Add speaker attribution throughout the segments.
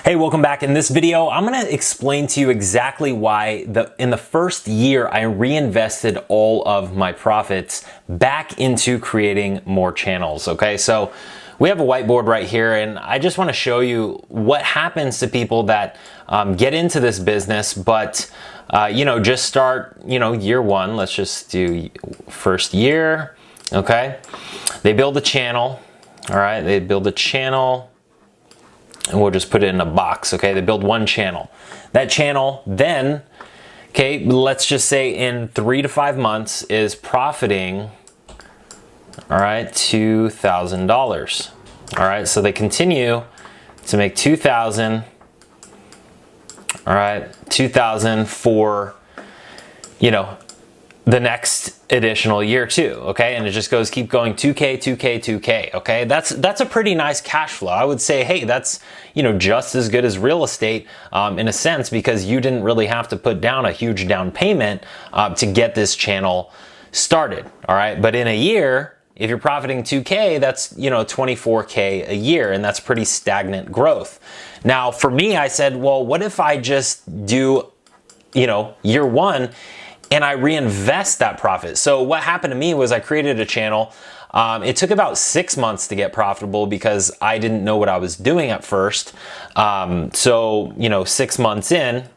Speaker 1: Hey, welcome back. In this video, I'm gonna explain to you exactly why in the first year I reinvested all of my profits back into creating more channels, okay? So we have a whiteboard right here, and I just wanna show you what happens to people that get into this business, but just start, year one. Let's just do first year, okay? They build a channel, all right? They build a channel, and we'll just put it in a box, okay? They build one channel. That channel then, okay, let's just say in 3 to 5 months is profiting, all right, $2,000. All right, so they continue to make 2,000, all right, 2,000 for, the next additional year too, okay? And it just goes, keep going, 2K, 2K, 2K, okay? That's a pretty nice cash flow. I would say, hey, that's, just as good as real estate in a sense, because you didn't really have to put down a huge down payment to get this channel started, all right? But in a year, if you're profiting 2K, that's, 24K a year, and that's pretty stagnant growth. Now, for me, I said, well, what if I just do, year one, and I reinvest that profit? So what happened to me was I created a channel. It took about 6 months to get profitable because I didn't know what I was doing at first. 6 months in,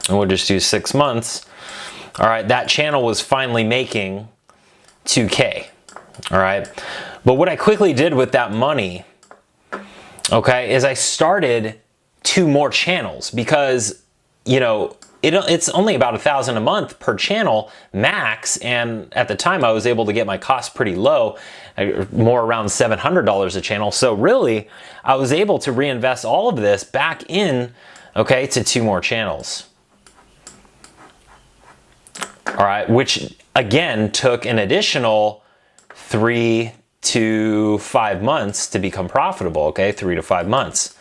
Speaker 1: and we'll just do 6 months. All right, that channel was finally making 2K. All right, but what I quickly did with that money, okay, is I started 2 more channels because, it's only about $1,000 a month per channel max, and at the time I was able to get my costs pretty low, more around $700 a channel. So really, I was able to reinvest all of this back in, okay, to 2 more channels. All right, which again took an additional 3 to 5 months to become profitable, okay, 3 to 5 months.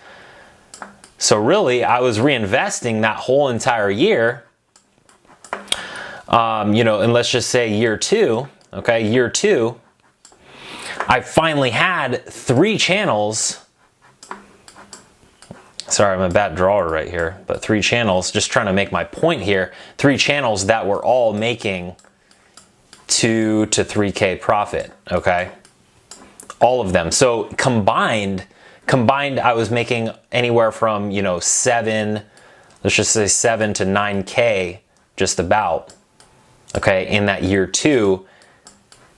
Speaker 1: So really, I was reinvesting that whole entire year, and let's just say year 2, okay, year 2, I finally had 3 channels. Sorry, I'm a bad drawer right here, but 3 channels, just trying to make my point here, 3 channels that were all making 2 to 3K profit, okay? All of them. So combined, I was making anywhere from, let's just say 7 to 9K, just about, okay, in that year 2,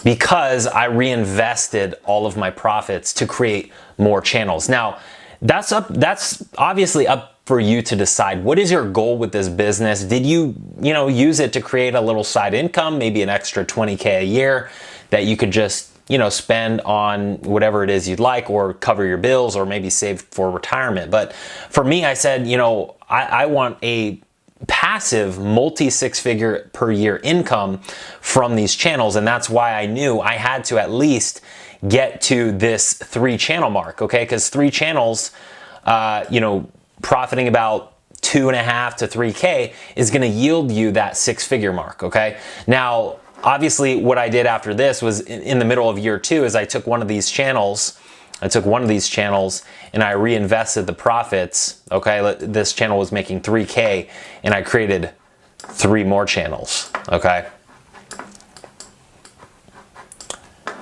Speaker 1: because I reinvested all of my profits to create more channels. Now, that's obviously up for you to decide. What is your goal with this business? Did you, use it to create a little side income, maybe an extra 20K a year that you could just spend on whatever it is you'd like, or cover your bills, or maybe save for retirement? But for me, I said, I want a passive multi-6-figure per year income from these channels. And that's why I knew I had to at least get to this 3 channel mark, okay? Because 3 channels, profiting about 2.5 to 3K is gonna yield you that 6-figure mark, okay? Now, obviously, what I did after this was in the middle of year 2 is I took one of these channels, and I reinvested the profits, okay? This channel was making 3K, and I created 3 more channels, okay?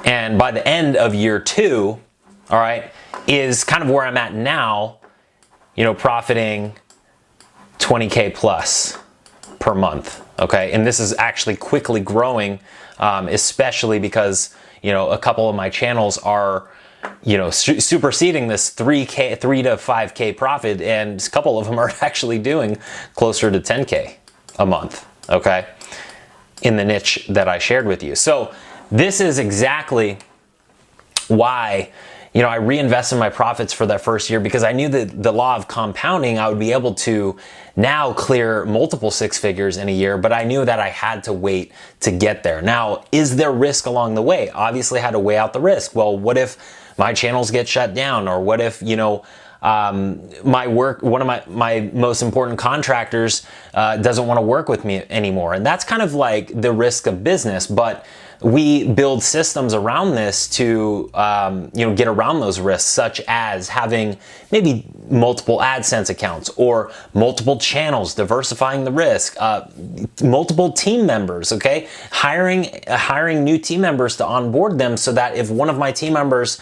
Speaker 1: And by the end of year 2, all right, is kind of where I'm at now, profiting 20K plus per month, okay? And this is actually quickly growing, especially because, a couple of my channels are, superseding this 3 to 5K profit, and a couple of them are actually doing closer to 10K a month, okay? In the niche that I shared with you. So this is exactly why, I reinvested my profits for that first year, because I knew that the law of compounding, I would be able to now clear multiple 6 figures in a year, but I knew that I had to wait to get there. Now, is there risk along the way? Obviously, I had to weigh out the risk. Well, what if my channels get shut down? Or what if, one of my most important contractors doesn't want to work with me anymore. And that's kind of like the risk of business, but we build systems around this to get around those risks, such as having maybe multiple AdSense accounts or multiple channels, diversifying the risk, multiple team members, okay? Hiring new team members to onboard them so that if one of my team members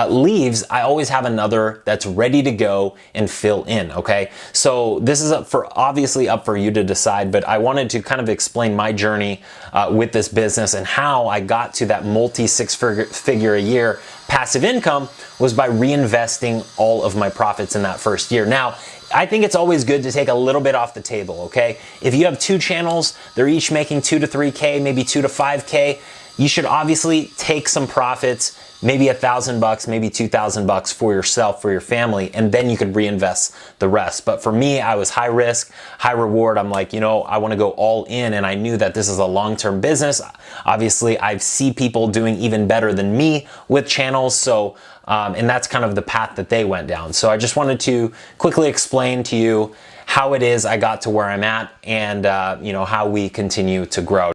Speaker 1: leaves, I always have another that's ready to go and fill in, okay? So this is obviously up for you to decide, but I wanted to kind of explain my journey with this business and how I got to that multi-six-figure a year passive income was by reinvesting all of my profits in that first year. Now, I think it's always good to take a little bit off the table, okay? If you have 2 channels, they're each making 2 to 3K, maybe 2 to 5K, you should obviously take some profits, maybe $1,000, maybe $2,000 for yourself, for your family, and then you could reinvest the rest. But for me, I was high risk, high reward. I'm like, I want to go all in, and I knew that this is a long-term business. Obviously, I see people doing even better than me with channels, so and that's kind of the path that they went down. So I just wanted to quickly explain to you how it is I got to where I'm at, and how we continue to grow.